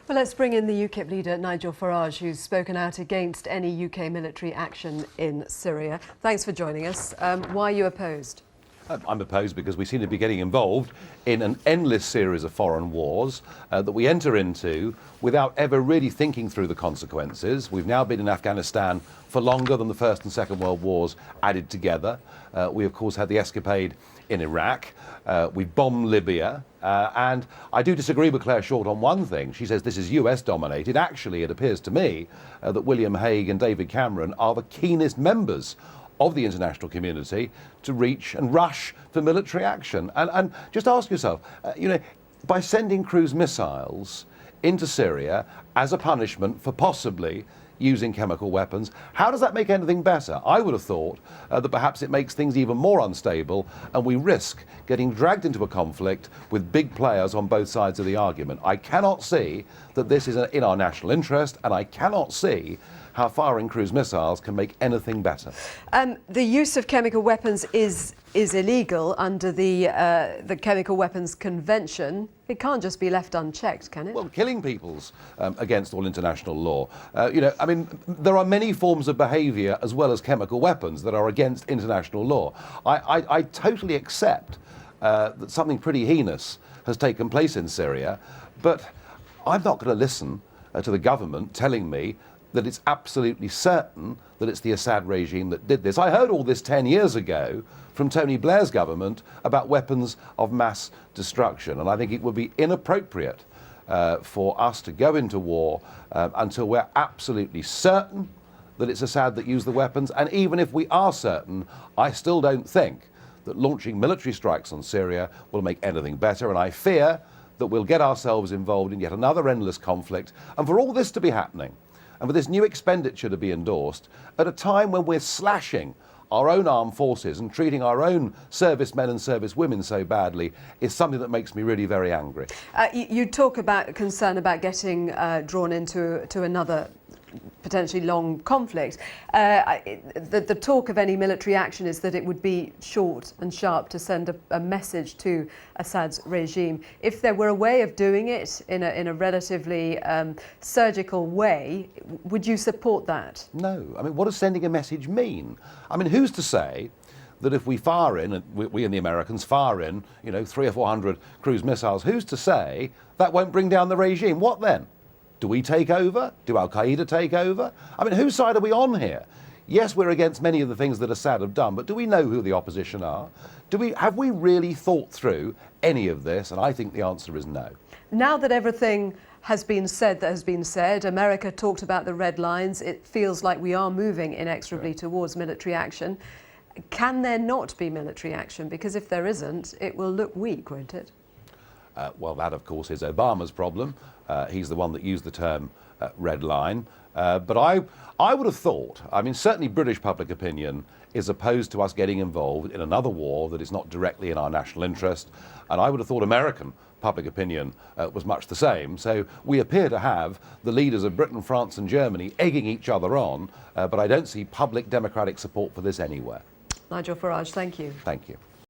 Well, let's bring in the UKIP leader, Nigel Farage, who's spoken out against any UK military action in Syria. Thanks for joining us. Why are you opposed? I'm opposed because we seem to be getting involved in an endless series of foreign wars that we enter into without ever really thinking through the consequences. We've now been in Afghanistan for longer than the First and Second World Wars added together. We, of course, had the escapade in Iraq. We've bombed Libya. And I do disagree with Claire Short on one thing. She says this is US dominated. Actually, it appears to me that William Hague and David Cameron are the keenest members of the international community to reach and rush for military action. And just ask yourself, by sending cruise missiles into Syria as a punishment for possibly using chemical weapons, how does that make anything better? I would have thought that perhaps it makes things even more unstable and we risk getting dragged into a conflict with big players on both sides of the argument. I cannot see that this is in our national interest, and I cannot see how firing cruise missiles can make anything better. The use of chemical weapons is illegal under the Chemical Weapons Convention. It can't just be left unchecked, can it? Well, killing people's against all international law. There are many forms of behaviour as well as chemical weapons that are against international law. I totally accept that something pretty heinous has taken place in Syria, but I'm not going to listen to the government telling me that it's absolutely certain that it's the Assad regime that did this. I heard all this 10 years ago from Tony Blair's government about weapons of mass destruction, and I think it would be inappropriate for us to go into war until we're absolutely certain that it's Assad that used the weapons. And even if we are certain, I still don't think that launching military strikes on Syria will make anything better, and I fear that we'll get ourselves involved in yet another endless conflict. And for all this to be happening, and for this new expenditure to be endorsed at a time when we're slashing our own armed forces and treating our own servicemen and servicewomen so badly, is something that makes me really very angry. You talk about concern about getting drawn into another potentially long conflict. The talk of any military action is that it would be short and sharp to send a message to Assad's regime. If there were a way of doing it in a relatively surgical way, would you support that? No. I mean, what does sending a message mean? I mean, who's to say that if we fire in, and we and the Americans fire in, 300 or 400 cruise missiles, who's to say that won't bring down the regime? What then? Do we take over? Do Al-Qaeda take over? I mean, whose side are we on here? Yes, we're against many of the things that Assad have done, but do we know who the opposition are? Have we really thought through any of this? And I think the answer is no. Now that everything has been said that has been said, America talked about the red lines. It feels like we are moving inexorably towards military action. Can there not be military action? Because if there isn't, it will look weak, won't it? Well, that, of course, is Obama's problem. He's the one that used the term red line. But I would have thought, certainly British public opinion is opposed to us getting involved in another war that is not directly in our national interest. And I would have thought American public opinion was much the same. So we appear to have the leaders of Britain, France and Germany egging each other on, but I don't see public democratic support for this anywhere. Nigel Farage, thank you. Thank you.